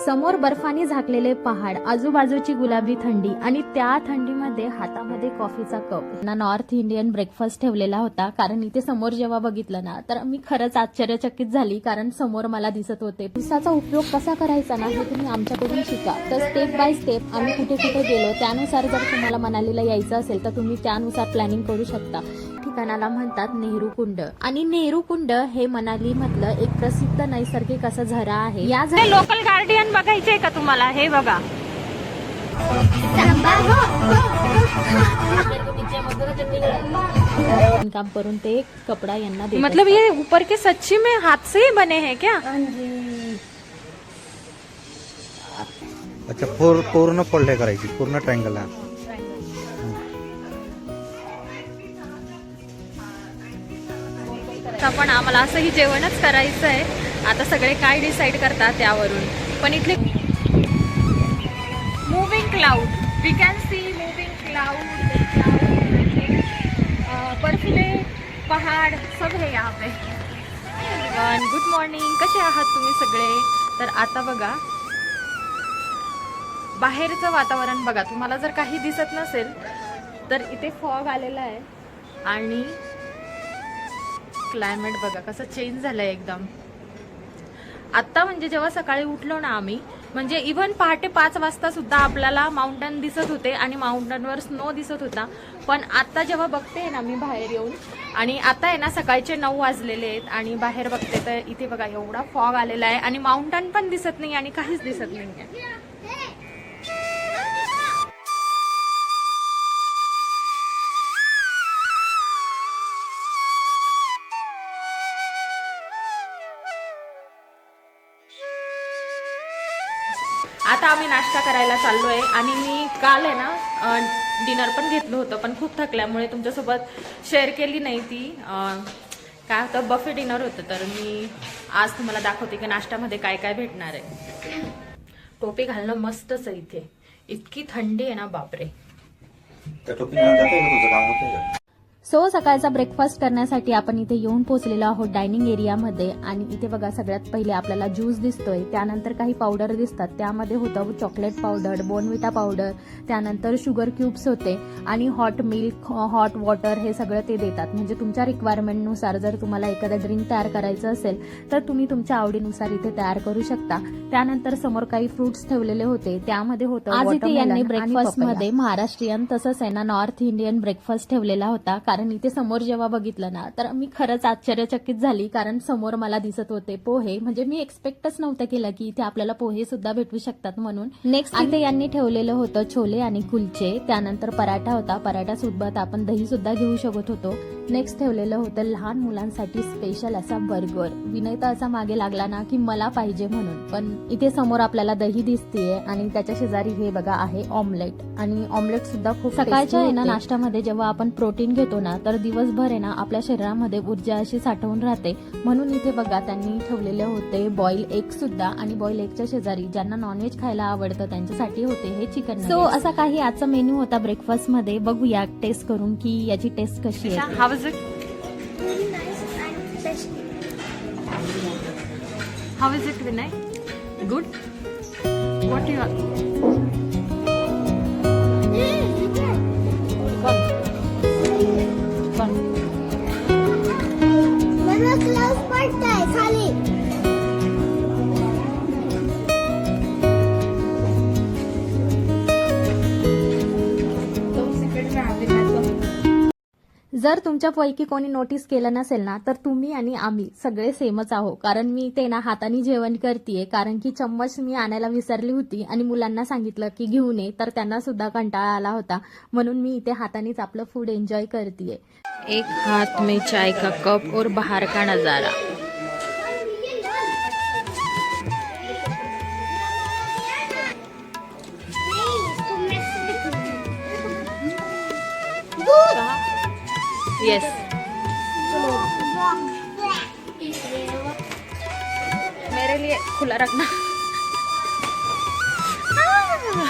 समोर बर्फाने झाकलेले पहाड, आजूबाजूची गुलाबी थंडी आणि त्या थंडीमध्ये हातामध्ये कॉफीचा कप ना नॉर्थ इंडियन ब्रेकफास्ट ठेवलेला होता. कारण इथे समोर जेव्हा बघितलं ना तर मी खरंच आश्चर्यचकित झाली, कारण समोर मला दिसत होते. दिवसाचा उपयोग कसा करायचा ना हे तुम्ही आमच्याकडून शिका. तर स्टेप बाय स्टेप आम्ही कुठे कुठे गेलो त्यानुसार जर तुम्हाला मनालीला यायचं असेल तर तुम्ही त्यानुसार प्लॅनिंग करू शकता. ठिकाणाला म्हणतात नेहरू कुंड, आणि नेहरू कुंड हे मनाली मधलं एक प्रसिद्ध नैसर्गिक असं झरा आहे. या लोकल गार्डियन बघायचंय का तुम्हाला? हे बघा, काम करून ते कपड़ा यांना देतात. मतलब ये ऊपर के सच्ची में हाथ से ही बने हैं क्या? अच्छा, पूर्ण फोल्ड करायची, पूर्ण ट्रायंगल आहे. पण आम्हाला असंही जेवणच करायचं आहे. आता सगळे काय डिसाईड करतात त्यावरून. पण इथले moving cloud, we can see moving cloud, बर्फीले पहाड़ सब है यहाँ पे. गुड मॉर्निंग, कसे आहात तुम्ही सगळे? तर आता बघा बाहेरचं वातावरण बघा. तुम्हाला जर काही दिसत नसेल तर इथे फॉग आलेला आहे आणि क्लायमेट बघा कसं चेंज झालंय एकदम. आता म्हणजे जेव्हा सकाळी उठलो ना आम्ही, म्हणजे इव्हन पहाटे 5 वाजता सुद्धा आपल्याला माउंटन दिसत होते आणि माउंटनवर स्नो दिसत होता. पण आता जेव्हा बघते ना मी बाहेर येऊन, आणि आता आहे ना सकाळचे 9 वाजलेले आहेत आणि बाहेर बघते तर इथे बघा एवढा फॉग आलेला आहे आणि माउंटन पण दिसत नाही आणि काहीच दिसत नाहीये. आता आम्ही नाश्ता करायला चाललोय आणि मी काल आहे ना डिनर पण घेतलं होतं, पण खूप थकल्यामुळे तुमच्यासोबत शेअर केली नाही ती. काय होतं, बफे डिनर होतं. तर मी आज तुम्हाला दाखवते की नाश्त्यामध्ये काय काय भेटणार आहे. टोपी घालणं मस्तच आहे इथे, इतकी थंडी आहे ना बापरे. सो सकाळचा ब्रेकफास्ट करण्यासाठी आपण इथे येऊन पोहोचलेलो आहोत डायनिंग एरियामध्ये. आणि इथे बघा सगळ्यात पहिले आपल्याला ज्यूस दिसतोय, त्यानंतर काही पावडर दिसतात. त्यामध्ये होतं चॉकलेट पावडर, बोर्नविटा पावडर, त्यानंतर शुगर क्यूब्स होते आणि हॉट मिल्क, हॉट वॉटर हे सगळं ते देतात. म्हणजे तुमच्या रिक्वायरमेंटनुसार जर तुम्हाला एखादं ड्रिंक तयार करायचं असेल तर तुम्ही तुमच्या आवडीनुसार इथे तयार करू शकता. त्यानंतर समोर काही फ्रुट्स ठेवलेले होते, त्यामध्ये होतं आज इथे यांनी ब्रेकफास्ट मध्ये महाराष्ट्रीयन तसंच आहे ना नॉर्थ इंडियन ब्रेकफास्ट ठेवलेला होता. कारण इथे समोर जेव्हा बघितलं ना तर मी खरंच आश्चर्यचकित झाली, कारण समोर मला दिसत होते पोहे. म्हणजे मी एक्सपेक्टच नव्हतं केलं की इथे आपल्याला पोहे सुद्धा भेटू शकतात म्हणून. नेक्स्ट इथे यांनी ठेवलेलं होतं छोले आणि कुलचे, त्यानंतर पराठा होता. पराठा सोबत आपण दही सुद्धा घेऊ शकत होतो. नेक्स्ट ठेवलेलं होतं लहान मुलांसाठी स्पेशल असा बर्गर. विनय तर असा मागे लागला ना की मला पाहिजे म्हणून. पण इथे समोर आपल्याला दही दिसतीये आणि त्याच्या शेजारी हे बघा आहे ऑमलेट, आणि ऑमलेट सुद्धा खूप सकाळच्या आहे ना नाश्त्यामध्ये जेव्हा आपण प्रोटीन घेतो ना तर दिवसभर आहे ना आपल्या शरीरामध्ये ऊर्जा अशी साठवून राहते. म्हणून इथे बघा त्यांनी ठेवलेले होते बॉईल एग सुद्धा, आणि बॉईल एगच्या शेजारी ज्यांना नॉनव्हेज खायला आवडतं त्यांच्यासाठी होते हे चिकन. सो असा काही आजचा मेन्यू होता ब्रेकफास्ट मध्ये. बघूया टेस्ट करून की याची टेस्ट कशी आहे. How is it? How is it Vinay? Good? What you जर तुमच्यापैकी कोणी नोटीस केलं नसेल ना तर तुम्ही आणि आम्ही सगळे सेमच आहोत. कारण मी ते ना हाताने जेवण करतेय, कारण की चम्मच मी आणायला विसरली होती आणि मुलांना सांगितलं की घेऊन ये, तर त्यांना सुद्धा कंटाळा आला होता. म्हणून मी इथे हातानेच आपलं फूड एन्जॉय करतेय. एक हाथ में चाय का कप और बाहर का नजारा. यस, मेरे लिए खुला रखना.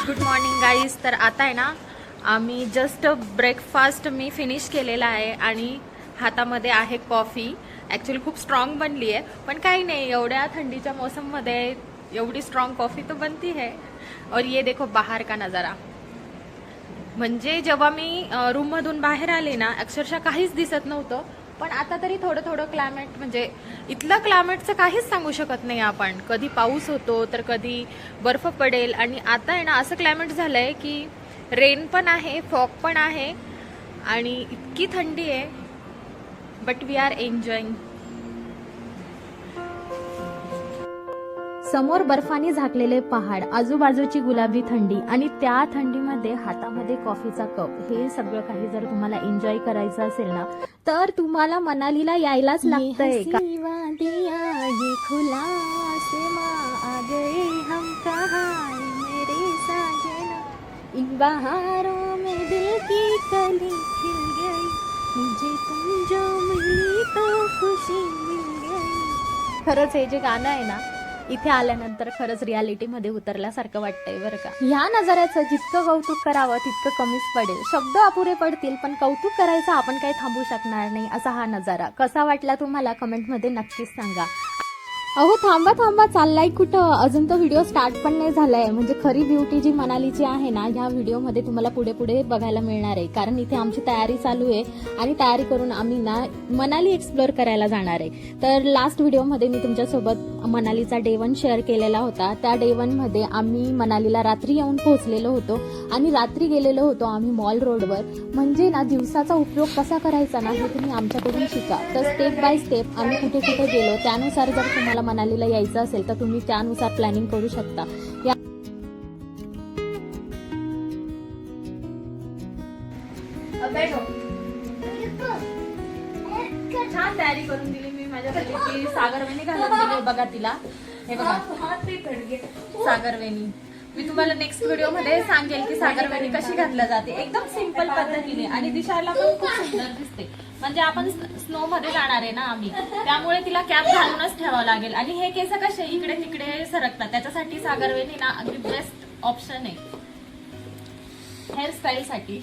Good morning guys. तर आता आहे ना आम्ही जस्ट ब्रेकफास्ट मी फिनिश केलेला आहे आणि हातामध्ये आहे कॉफी. ॲक्च्युली खूप स्ट्रॉंग बनली आहे, पण काही नाही, एवढ्या थंडीच्या मोसममध्ये एवढी स्ट्रांग कॉफी तो बनती है. और ये देखो बाहर का नजारा. म्हणजे जेव्हा मी रूम मधून बाहेर आले ना, अक्षरशः काहीच दिसत नव्हतं. पण आता तरी थोडं थोडं क्लायमेट, म्हणजे इथलं क्लायमेटचं काहीच सांगू शकत नाही आपण. कधी पाऊस होतो तर कधी बर्फ पडेल. आणि आता आहे ना असं क्लायमेट झालंय की रेन पण आहे, फॉग पण आहे आणि इतकी थंडी आहे. But we are enjoying. समोर बर्फाने झाकलेले पहाड, आजूबाजूची गुलाबी थंडी आणि त्या थंडीमध्ये हातामध्ये कॉफीचा कप, हे सगळं काही जर तुम्हाला एन्जॉय करायचं असेल ना, तर तुम्हाला मनालीला यायलाच लागतंय. इन बहारों में दिल की कली खिल गई, मुझे तुम जो मिली तो खुशी मिल गई. खरंच हे जे गाणं आहे ना, इथे आल्यानंतर खरंच रियालिटीमध्ये उतरल्यासारखं वाटतंय बरं का. ह्या नजाऱ्याचं जितकं कौतुक करावं तितकं कमीच पडेल. शब्द अपुरे पडतील, पण कौतुक करायचं आपण काही थांबू शकणार नाही असा हा नजारा. कसा वाटला तुम्हाला कमेंटमध्ये नक्कीच सांगा. अहो थांबा थांबा, चाललाय कुठं? अजून तो व्हिडिओ स्टार्ट पण नाही झालाय. म्हणजे खरी ब्युटी जी मनालीची आहे ना, ह्या व्हिडिओमध्ये तुम्हाला पुढे पुढे बघायला मिळणार आहे. कारण इथे आमची तयारी चालू आहे आणि तयारी करून आम्ही ना मनाली एक्सप्लोअर करायला जाणार आहे. तर लास्ट व्हिडिओमध्ये मी तुमच्यासोबत मनालीचा डे 1 शेअर केलेला होता. त्या डे 1 मध्ये आम्ही मनालीला रात्री येऊन पोहोचलेलो होतो आणि रात्री गेलेलो होतो आम्ही मॉल रोडवर. म्हणजे ना दिवसाचा उपयोग कसा करायचा ना, हे तुम्ही आमच्याकडून शिका. तर स्टेप बाय स्टेप आम्ही कुठे कुठे गेलो, त्यानुसार जर तुम्हाला मनालीला यायचं असेल तर तुम्ही त्यानुसार प्लॅनिंग करू शकता. छान तयारी करून दिली मी माझ्यासाठी की सागरवेणी घालून दिली बघा तिला. हे बघा सागरवेणी. मी तुम्हाला नेक्स्ट व्हिडिओ मध्ये सांगेल की सागरवेणी कशी घातल्या जाते. एकदम सिंपल पद्धतीने आणि दिसायला पण खूप सुंदर दिसते. म्हणजे आपण स्नो मध्ये जाणार आहे ना आम्ही, त्यामुळे तिला कॅप घालूनच ठेवावं लागेल. आणि हे केस कसे इकडे तिकडे सरकतात, त्याच्यासाठी सागरवेणी ना अगदी बेस्ट ऑप्शन आहे हेअरस्टाईल साठी.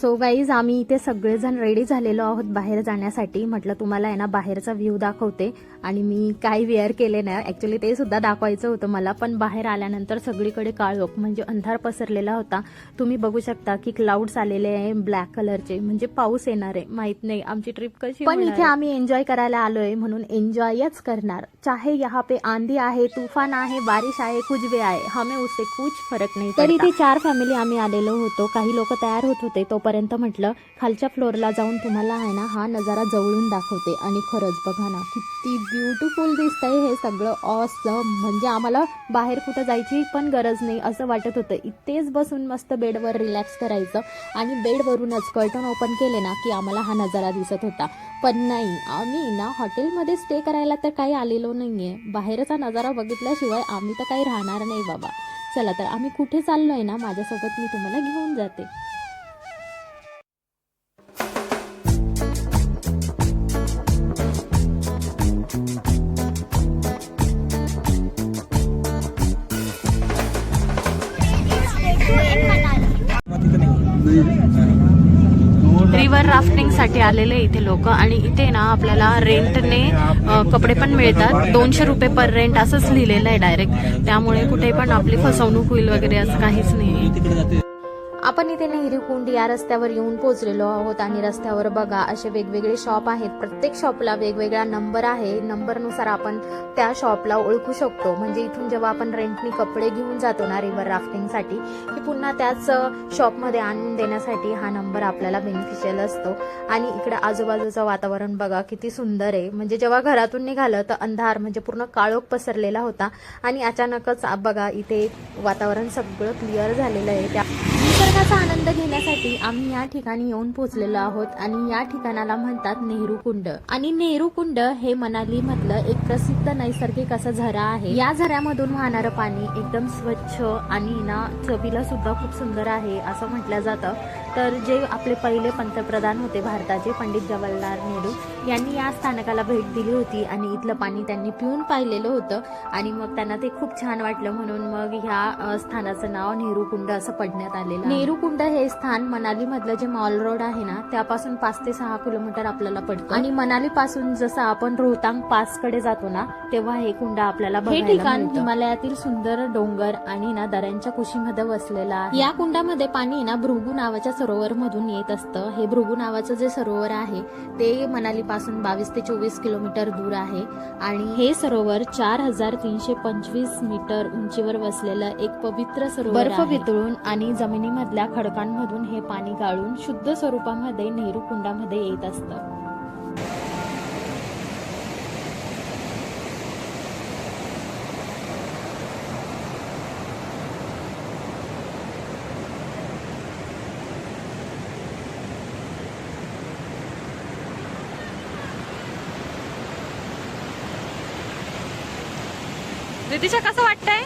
सो गाईज, आम्ही इथे सगळेजण रेडी झालेलो आहोत बाहेर जाण्यासाठी. म्हटलं तुम्हाला आहे ना बाहेरचा व्ह्यू दाखवते. आणि मी काय वेअर केले नाही, ऍक्च्युली ते सुद्धा दाखवायचं होतं मला. पण बाहेर आल्यानंतर सगळीकडे काळोख, म्हणजे अंधार पसरलेला होता. तुम्ही बघू शकता की क्लाउड्स आलेले आहे ब्लॅक कलरचे, म्हणजे पाऊस येणार आहे. माहित नाही आमची ट्रिप कशी, पण इथे आम्ही एन्जॉय करायला आलोय म्हणून एन्जॉयच करणार. चाहे यहाँ पे आंधी आहे, तुफान आहे, बारिश आहे, कुछ भी आहे, हमें उससे कुछ फरक नाही. तर इथे 4 फॅमिली आम्ही आलेलो होतो. काही लोक तयार होत होते, तोपर्यंत म्हटलं खालच्या फ्लोअरला जाऊन तुम्हाला आहे ना हा नजारा जवळून दाखवते. आणि खरंच बघा ना किती ब्युटिफुल दिसतंय हे सगळं. ऑसम. म्हणजे आम्हाला बाहेर कुठं जायची पण गरज नाही असं वाटत होतं. इथेच बसून मस्त बेडवर रिलॅक्स करायचं आणि बेडवरूनच कर्टन ओपन केले ना की आम्हाला हा नजारा दिसत होता. पण नाही, आम्ही ना हॉटेलमध्ये स्टे करायला तर काही आलेलो नाहीये. बाहेरचा नजारा बघितल्याशिवाय आम्ही तर काही राहणार नाही बाबा. चला तर आम्ही कुठे चाललोय ना, माझ्यासोबत मी तुम्हाला घेऊन जाते. रिव्हर राफ्टिंग साठी आलेले इथे लोक. आणि इथे ना आपल्याला रेंटने कपडे पण मिळतात. 200 रुपये पर रेंट असंच लिहिलेलं आहे डायरेक्ट. त्यामुळे कुठे पण आपली फसवणूक होईल वगैरे असं काहीच नाही. आपण इथे नेहरू कुंड या रस्त्यावर येऊन पोहोचलेलो आहोत. आणि रस्त्यावर बघा असे वेगवेगळे शॉप आहेत. प्रत्येक शॉपला वेगवेगळा नंबर आहे. नंबरनुसार आपण त्या शॉपला ओळखू शकतो. म्हणजे इथून जेव्हा आपण रेंटनी कपडे घेऊन जातो ना रिव्हर राफ्टिंगसाठी, की पुन्हा त्याच शॉपमध्ये आणून देण्यासाठी हा नंबर आपल्याला बेनिफिशियल असतो. आणि इकडे आजूबाजूचं वातावरण बघा किती सुंदर आहे. म्हणजे जेव्हा घरातून निघालं तर अंधार, म्हणजे पूर्ण काळोख पसरलेला होता. आणि अचानकच बघा इथे वातावरण सगळं क्लिअर झालेलं आहे. त्या निसर्गाचा आनंद घेण्यासाठी आम्ही या ठिकाणी येऊन पोहोचलेलो आहोत. आणि या ठिकाणाला म्हणतात नेहरू कुंड. आणि नेहरू कुंड हे मनाली मधलं एक प्रसिद्ध नैसर्गिक असं झरा आहे. या झऱ्यामधून वाहणारं पाणी एकदम स्वच्छ आणि ना चवीला सुद्धा खूप सुंदर आहे असं म्हटलं जातं. तर जे आपले पहिले पंतप्रधान होते भारताचे पंडित जवाहरलाल नेहरू यांनी या स्थानकाला भेट दिली होती आणि इथलं पाणी त्यांनी पिऊन पाहिलेलं होतं आणि मग त्यांना ते खूप छान वाटलं, म्हणून मग ह्या स्थानाचं नाव नेहरू कुंड असं पडण्यात आलेलं आहे. नेहरू कुंड हे स्थान मनाली मधलं जे मॉल रोड आहे ना त्यापासून 5 ते 6 किलोमीटर आपल्याला पडतं आणि मनाली पासून जसं आपण रोहतांग पास कडे जातो ना तेव्हा हे कुंड आपल्याला बघायला मिळतं. हे ठिकाण हिमालयातील सुंदर डोंगर आणि ना दऱ्यांच्या कुशीमध्ये वसलेलं आहे. या कुंडामध्ये पाणी ना भृगू नावाच्या सरोवर मधून येत असतं. हे भृगू नावाचं जे सरोवर आहे ते मनाली पासून 22 ते 24 किलोमीटर दूर आहे आणि हे सरोवर 4325 मीटर उंचीवर वसलेलं एक पवित्र सरोवर बर्फ वितळून आणि जमिनीमधल्या खडकांमधून हे पाणी गाळून शुद्ध स्वरूपामध्ये नेहरू कुंडामध्ये येत असतं. रितिशा कसं वाटतंय?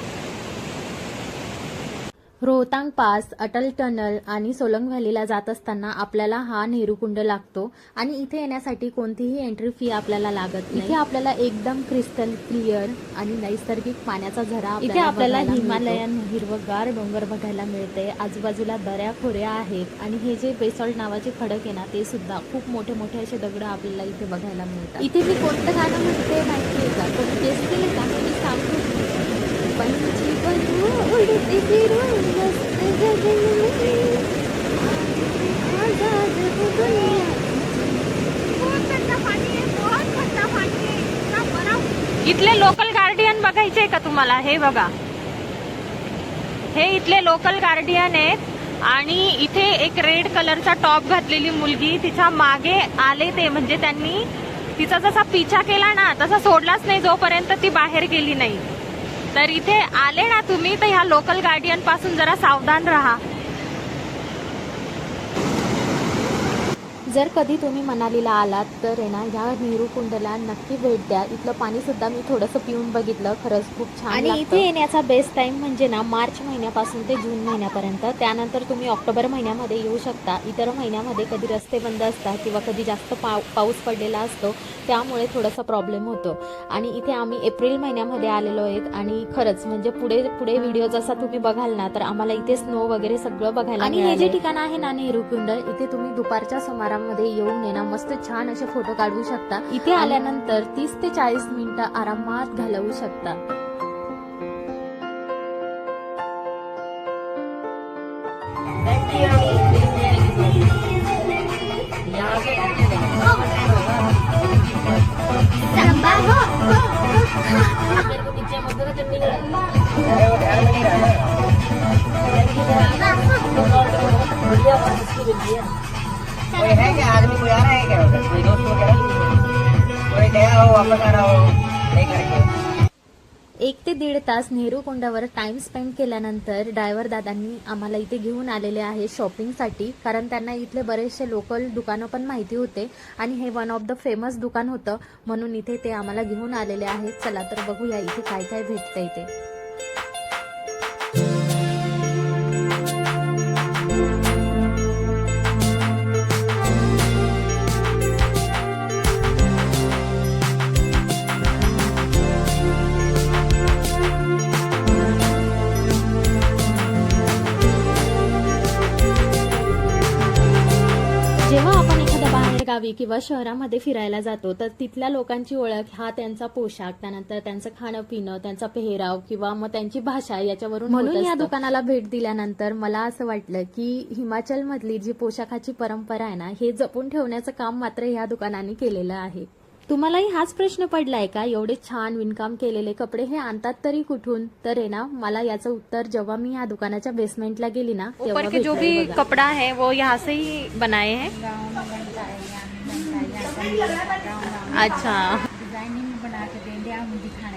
रोहतांग पास, अटल टनल आणि सोलंग व्हॅलीला जात असताना आपल्याला हा नेहरू कुंड लागतो आणि इथे येण्यासाठी कोणतीही एंट्री फी आपल्याला लागत नाही. इथे आपल्याला एकदम क्रिस्टल क्लिअर आणि नैसर्गिक पाण्याचा झरा इथे आपल्याला हिमालयन हिरवगार डोंगर बघायला मिळते. आजूबाजूला दऱ्या खोऱ्या आहेत आणि हे जे बेसॉल्ट नावाचे खडक आहे ना ते सुद्धा खूप मोठे मोठे असे दगड आपल्याला इथे बघायला मिळतात. इथे मी कोणतं गाणं म्हणते माहिती आहे का? कोणी गेस केलं का? मी सांगतो पंछी बनू उडती फिरू मस्त गगन में आजाद हो दुनिया. इथले लोकल गार्डियन बघायचे का तुम्हाला? हे बघा, हे इथले लोकल गार्डियन आहेत आणि इथे एक रेड कलरचा टॉप घातलेली मुलगी तिच्या मागे आले ते, म्हणजे त्यांनी तिचा जसा पिछा केला ना तसा सोडलाच नाही जोपर्यंत ती बाहेर गेली नाही. तर इथे आले ना तुम्ही तर ह्या लोकल गार्डियन पासून जरा सावधान राहा. जर कधी तुम्ही मनालीला आलात तर आहे ना ह्या नेहरू कुंडला नक्की भेट द्या. इथलं पाणी सुद्धा मी थोडंसं पिऊन बघितलं, खरंच खूप छान. आणि इथे येण्याचा बेस्ट टाइम म्हणजे ना मार्च महिन्यापासून ते जून महिन्यापर्यंत. त्यानंतर तुम्ही ऑक्टोबर महिन्यामध्ये येऊ शकता. इतर महिन्यामध्ये कधी रस्ते बंद असतात किंवा कधी जास्त पाऊस पडलेला असतो त्यामुळे थोडासा प्रॉब्लेम होतो. आणि इथे आम्ही एप्रिल महिन्यामध्ये आलेलो आहेत आणि खरंच म्हणजे पुढे पुढे व्हिडिओ जसा तुम्ही बघाल ना तर आम्हाला इथे स्नो वगैरे सगळं बघायला. आणि हे जे ठिकाण आहे ना नेहरू कुंड इथे तुम्ही दुपारच्या सुमारामध्ये येऊन ना मस्त छान असे फोटो काढू शकता. इथे आल्यानंतर 30 ते 40 मिनिटं आरामात घालवू शकता. कोई है क्या? आदमी कोई आ रहा है क्या? कोई दोस्त वगैरह कोई गया हो वापस आ रहा हो नहीं करके. 1 ते 1.5 तास नेहरू कुंडावर टाइम स्पेंड केल्यानंतर ड्रायव्हर दादांनी आम्हाला इथे घेऊन आलेले आहे शॉपिंगसाठी, कारण त्यांना इथले बरेचसे लोकल दुकानं पण माहिती होते आणि हे वन ऑफ द फेमस दुकान होतं म्हणून इथे ते आम्हाला घेऊन आलेले आहेत. चला तर बघूया इथे काय काय भेटतं इथे. जेव्हा आपण एखाद्या बाहेर गावी किंवा शहरामध्ये फिरायला जातो तर तिथल्या लोकांची ओळख हा त्यांचा पोशाख, त्यानंतर त्यांचं खाणं पिणं, त्यांचा पेहराव किंवा मग त्यांची भाषा याच्यावरून. म्हणून या दुकानाला भेट दिल्यानंतर मला असं वाटलं की हिमाचल मधली जी पोशाखाची परंपरा आहे ना हे जपून ठेवण्याचं काम मात्र ह्या दुकानाने केलेलं आहे. तुम्हालाही हाच प्रश्न पडलाय का? एवढे छान विणकाम केलेले कपडे हे आणतात तरी कुठून? तर आहे ना मला याचं उत्तर जेव्हा मी या दुकानाच्या बेसमेंटला गेली ना ऊपर के जो भी कपड़ा है वो यहाँ से ही बनाए हैं. अच्छा,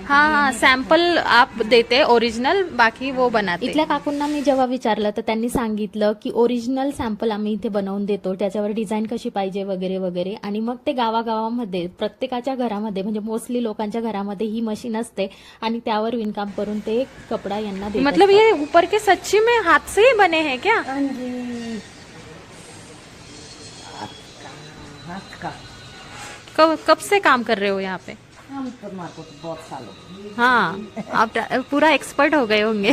हाँ हाँ, सैंपल आप देते ओरिजिनल, बाकी वो बनाते. इथल्या काकूंना मी जेव्हा विचारलं तर त्यांनी सांगितलं की ओरिजिनल सॅम्पल आम्ही इथे बनवून देतो, त्याच्यावर डिझाईन कशी पाहिजे वगैरे वगैरे. आणि मग ते गावागावामध्ये प्रत्येकाच्या घरामध्ये म्हणजे मोस्टली लोकांच्या घरामध्ये ही मशीन असते आणि त्यावर विणकाम करून ते कपडा यांना देतात. मतलब ये ऊपर के सच्ची में हाथ से ही बने हैं क्या? हाथ का कब से काम कर रहे हो यहाँ पे? हम तो मार्को तो बहुत सालों। हाँ, आप पूरा एक्सपर्ट हो गए होंगे।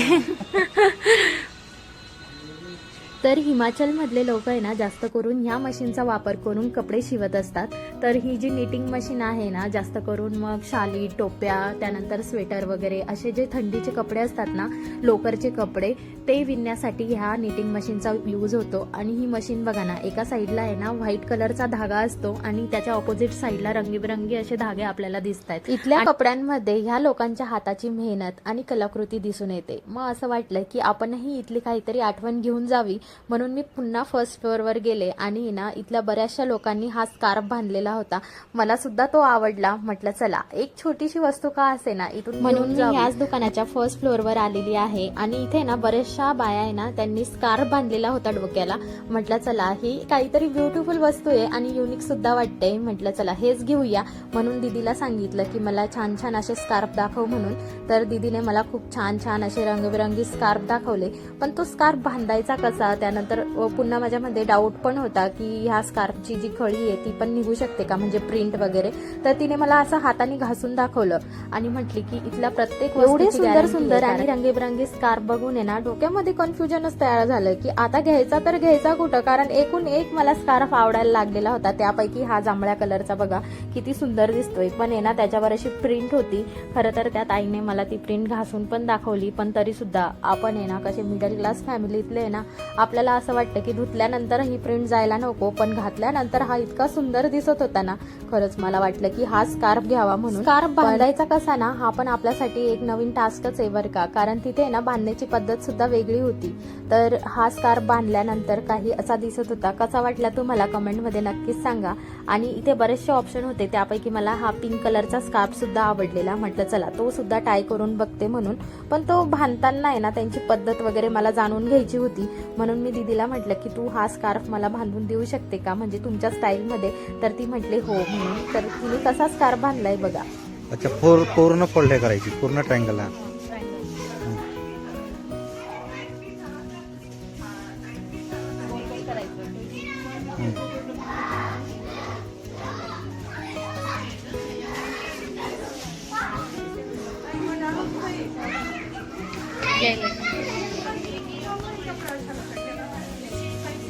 तर हिमाचलमधले लोक आहे ना जास्त करून ह्या मशीनचा वापर करून कपडे शिवत असतात. तर ही जी निटिंग मशीन आहे ना जास्त करून मग शाली, टोप्या, त्यानंतर स्वेटर वगैरे असे जे थंडीचे कपडे असतात ना, लोकरचे कपडे, ते विणण्यासाठी ह्या निटिंग मशीनचा यूज होतो. आणि ही मशीन बघा ना, एका साईडला आहे ना व्हाईट कलरचा धागा असतो आणि त्याच्या ऑपोजिट साईडला रंगीबेरंगी असे धागे आपल्याला दिसत आहेत. इथल्या कपड्यांमध्ये ह्या लोकांच्या हाताची मेहनत आणि कलाकृती दिसून येते. मग असं वाटलं की आपणही इथली काहीतरी आठवण घेऊन जावी, म्हणून मी पुन्हा फर्स्ट फ्लोअरवर गेले आणि ना इथल्या बऱ्याचशा लोकांनी हा स्कार्फ बांधलेला होता. मला सुद्धा तो आवडला. म्हटलं चला एक छोटीशी वस्तू का असे ना इथून म्हणून मी याच दुकानाच्या फर्स्ट फ्लोअरवर आलेली आहे. आणि इथे ना बऱ्याचशा बाया आहे ना त्यांनी स्कार्फ बांधलेला होता डोक्याला. म्हटलं चला ही काहीतरी ब्युटिफुल वस्तू आहे आणि युनिक सुद्धा वाटते. म्हटलं चला हेच घेऊया. म्हणून दीदीला सांगितलं की मला छान छान असे स्कार्फ दाखव म्हणून. तर दीदीने मला खूप छान छान असे रंगबिरंगी स्कार्फ दाखवले. पण तो स्कार्फ बांधायचा कसा, त्यानंतर पुन्हा माझ्यामध्ये डाऊट पण होता की ह्या स्कार्फची जी खळी आहे ती पण निघू शकते का, म्हणजे प्रिंट वगैरे. तर तिने मला असं हाताने घासून दाखवलं आणि म्हटली की इथला प्रत्येक एवढे सुंदर सुंदर आणि रंगीबेरंगी स्कार्फ बघून आहे ना डोक्यामध्ये कन्फ्युजनच तयार झालं की आता घ्यायचा तर घ्यायचा कुठं. कारण एकूण एक मला स्कार्फ आवडायला लागलेला होता. त्यापैकी हा जांभळ्या कलरचा बघा किती सुंदर दिसतोय. पण आहे ना त्याच्यावर अशी प्रिंट होती. खरं तर त्या ताईने मला ती प्रिंट घासून पण दाखवली. पण तरी सुद्धा आपण आहे ना कसे मिडल क्लास फॅमिलीतले आहे ना, आपल्याला असं वाटतं की धुतल्यानंतर ही प्रिंट जायला नको, पण घातल्यानंतर हा इतका सुंदर दिसत होता ना, खरंच मला वाटलं की हा स्कार्फ घ्यावा म्हणून. स्कार्फ बांधायचा कसा ना हा पण आपल्यासाठी एक नवीन टास्कच आहे बरं का. कारण तिथे ना बांधण्याची पद्धत सुद्धा वेगळी होती. तर हा स्कार्फ बांधल्यानंतर काही असा दिसत होता. कसा वाटला तुम्हाला कमेंटमध्ये नक्कीच सांगा. आणि इथे बरेचसे ऑप्शन होते, त्यापैकी मला हा पिंक कलरचा स्कार्फ सुद्धा आवडलेला. म्हटलं चला तो सुद्धा ट्राय करून बघते म्हणून. पण तो बांधताना आहे ना त्यांची पद्धत वगैरे मला जाणून घ्यायची होती. म्हणून मी दीदीला म्हटलं की तू हा स्कार्फ मला बांधून देऊ शकते का, म्हणजे तुमच्या स्टाईलमध्ये. तर ती म्हटली हो म्हणून. तर तिने कसा स्कार्फ बांधलाय बघा. अच्छा पूर्ण फोल्ड करायची, पूर्ण ट्रायंगल हा.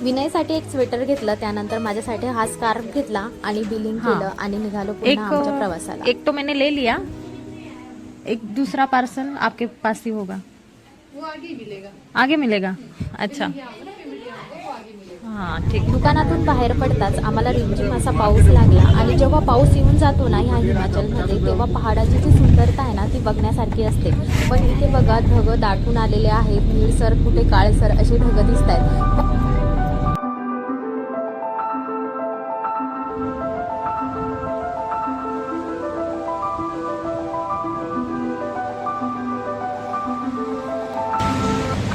विनयसाठी एक स्वेटर घेतलं, त्यानंतर माझ्यासाठी हा स्कार्फ घेतला आणि बिलिंग केलं आणि निघालो पुन्हा आमच्या प्रवासाला. एक तो मैंने ले लिया, एक दूसरा पार्सल आपके पास ही होगा. वो आगे मिलेगा. अच्छा हाँ ठीक. दुकानातून बाहेर पडताच आम्हाला रिमझिम असा पाऊस लागला. आणि जेव्हा पाऊस येऊन जातो ना ह्या हिमाचलमध्ये, तेव्हा पहाडाची जी सुंदरता आहे ना ती बघण्यासारखी असते. पण इथे बघा ढग दाटून आलेले आहेत. निळसर कुठे काळसर असे ढग दिसत आहेत.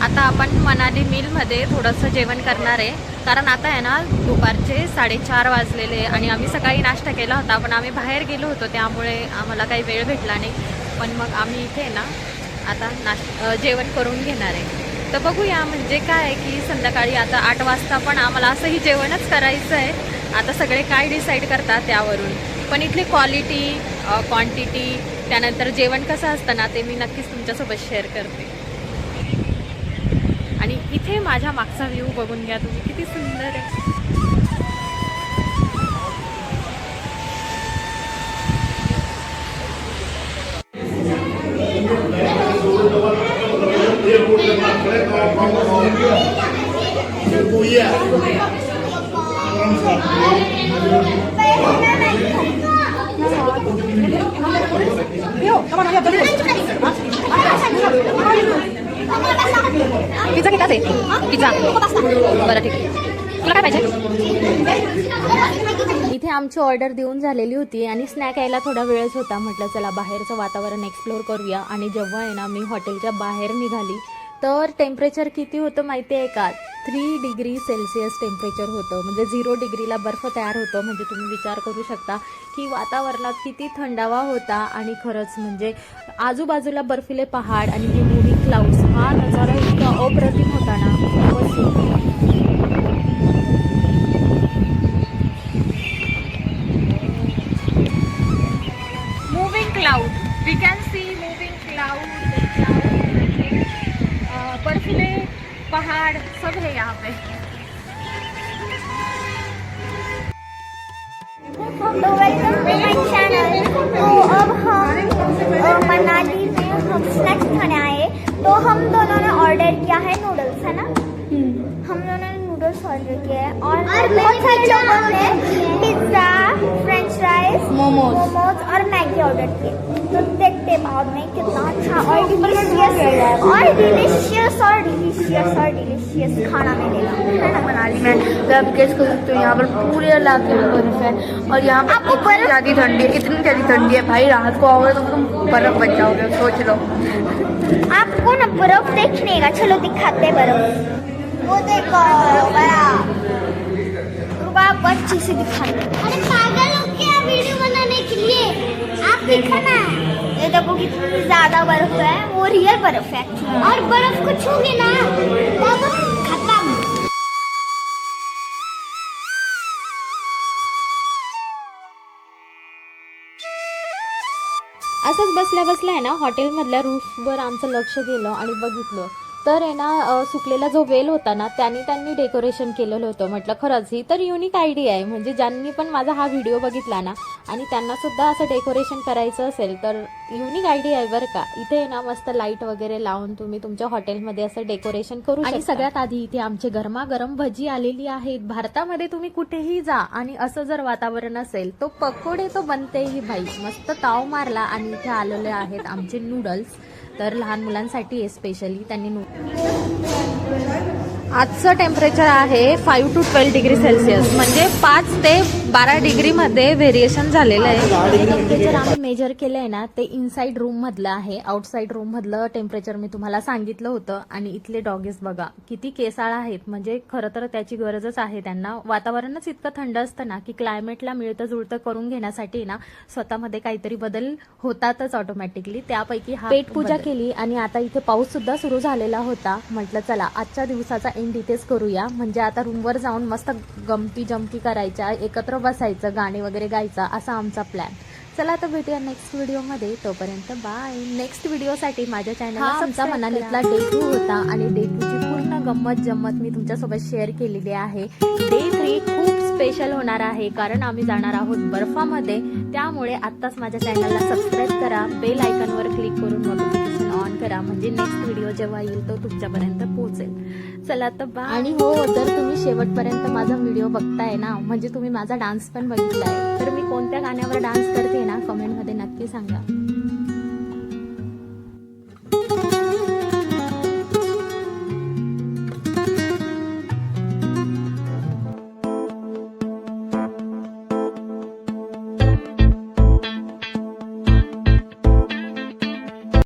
आता आपण मनाली मिलमध्ये थोडंसं जेवण करणार आहे. कारण आता आहे ना दुपारचे 4:30 वाजलेले आणि आम्ही सकाळी नाश्ता केला होता, पण आम्ही बाहेर गेलो होतो त्यामुळे आम्हाला काही वेळ भेटला नाही. पण मग आम्ही इथे ना आता जेवण करून घेणार आहे. तर बघूया म्हणजे काय आहे की संध्याकाळी आता 8 वाजता पण आम्हाला असंही जेवणच करायचं आहे. आता सगळे काय डिसाईड करतात त्यावरून. पण इथली क्वालिटी, क्वांटिटी, त्यानंतर जेवण कसं असतं ना ते मी नक्कीच तुमच्यासोबत शेअर करते. आणि इथे माझ्या मागचा व्ह्यू बघून घ्या तुम्ही, किती सुंदर आहे. पिझ्झा किती आहे? पिझ्झा बरं ठीक आहे. तुला काय पाहिजे? इथे आमची ऑर्डर देऊन झालेली होती आणि स्नॅक यायला थोडा वेळच होता. म्हटलं चला बाहेरचं वातावरण एक्सप्लोर करूया. आणि जेव्हा आहे ना मी हॉटेलच्या बाहेर निघाली तर टेम्परेचर किती होतं माहिती आहे का? 3 डिग्री सेल्सिअस टेम्परेचर होतं. म्हणजे 0 डिग्रीला बर्फ तयार होतं. म्हणजे तुम्ही विचार करू शकता की वातावरणात किती थंडावा होता. आणि खरंच म्हणजे आजूबाजूला बर्फिले पहाड आणि हे मूव्हिंग क्लाउड्स, हा नजारा इतका अप्रतिम होता ना. खूपच पहाड़ सब है यहाँ पे। तो वेलकम टू माय चैनल। तो अब हम मनाली में हम स्नैक्स खाने आए। तो हम दोनों ने ऑर्डर किया है नूडल्स, है ना? हम दोनों ने नूडल्स ऑर्डर किए हैं और बहुत सारे लोगों ने पिज्ज़ा, फ्रेंच फ्राइज, मोमोज और मैगी ऑर्डर किए। तो देखते हैं बाद में कितना अच्छा और डिलीशियस खाना मिलेगा मनाली में। तो आप गेस कर सकते हो यहाँ पर पूरे इलाके में बर्फ है और यहाँ पर आपको इतनी ज़्यादा ठंडी है, इतनी ज़्यादा ठंडी है भाई, रात को आओगे तो तुम बर्फ बच जाओगे, सोच लो। आपको ना बर्फ देखने का, चलो दिखाते बर्फ। वो देखो बड़ा, रुको आपको अच्छे से दिखाते। अरे पागल हो क्या वीडियो बनाने के लिए? आप देखो ना, ये देखो कितनी ज्यादा बर्फ है, वो रियल बर्फ है और बर्फ को छूगे ना तब खत्म। असंच बसल्या बसल्या आहे ना हॉटेलमधल्या रूफवर आमचं लक्ष गेलं आणि बघितलं तर आहे ना सुकलेला जो वेल होता ना त्यांनी डेकोरेशन केलेलं होतं. म्हटलं खरंच ही तर युनिक आयडिया आहे. म्हणजे ज्यांनी पण माझा हा व्हिडिओ बघितला ना आणि त्यांना सुद्धा असं डेकोरेशन करायचं असेल तर युनिक आयडिया आहे बरं का. इथे आहे ना मस्त लाईट वगैरे लावून तुम्ही तुमच्या हॉटेलमध्ये असं डेकोरेशन करू शकता. आणि सगळ्यात आधी इथे आमचे गरमागरम भजी आलेली आहेत. भारतामध्ये तुम्ही कुठेही जा आणि असं जर वातावरण असेल तो पकोडे तो बनतेही भाई. मस्त ताव मारला आणि इथे आलेले आहेत आमचे नूडल्स. तर लहान मुलांसाठी स्पेशली त्यांनी आजचं टेम्परेचर आहे 5 to 12 डिग्री सेल्सिअस म्हणजे 5 ते 12 डिग्रीमध्ये व्हेरिएशन झालेलं आहे. टेम्परेचर आम्ही मेजर केलं आहे ना ते इनसाइड रूम मधलं आहे. आउटसाइड रूम मधलं टेम्परेचर मी तुम्हाला सांगितलं होतं. आणि इथले डॉगीज बघा किती केसाळ आहेत. म्हणजे खरं तर त्याची गरजच आहे त्यांना. वातावरणच इतकं थंड असतं ना की क्लायमेटला मिळतं जुळतं करून घेण्यासाठी ना स्वतःमध्ये काहीतरी बदल होतातच ऑटोमॅटिकली. त्यापैकी हा पेट पूजा केली आणि आता इथे पाऊस सुद्धा सुरू झालेला होता. म्हटलं चला आजच्या दिवसाचा एंड इथेच करूया. म्हणजे आता रूमवर जाऊन मस्त गमती जमती करायच्या, एकत्र बसायचं, गाणे वगैरे गायचा असा आमचा प्लॅन. चला आता भेटूया नेक्स्ट व्हिडिओमध्ये. तोपर्यंत बाय. नेक्स्ट व्हिडिओसाठी माझ्या चॅनलला आमचा मनालीतला डे 2 होता आणि डे 2 ची पूर्ण गंमत जम्मत मी तुमच्यासोबत शेअर केलेली आहे. डे 3 खूप स्पेशल होणार आहे कारण आम्ही जाणार आहोत बर्फामध्ये. त्यामुळे आत्ताच माझ्या चॅनलला सबस्क्राईब करा, बेल आयकॉनवर क्लिक करून नोटिफिकेशन ऑन करा म्हणजे नेक्स्ट व्हिडिओ जेव्हा येईल तो तुमच्यापर्यंत पोहोचेल. चला तर बाय. आणि हो जर तुम्ही शेवटपर्यंत माझा व्हिडिओ बघताय ना म्हणजे तुम्ही माझा डान्स पण बघितलाय तर मी कोणत्या गाण्यावर डान्स करते ना कमेंटमध्ये नक्की सांगा.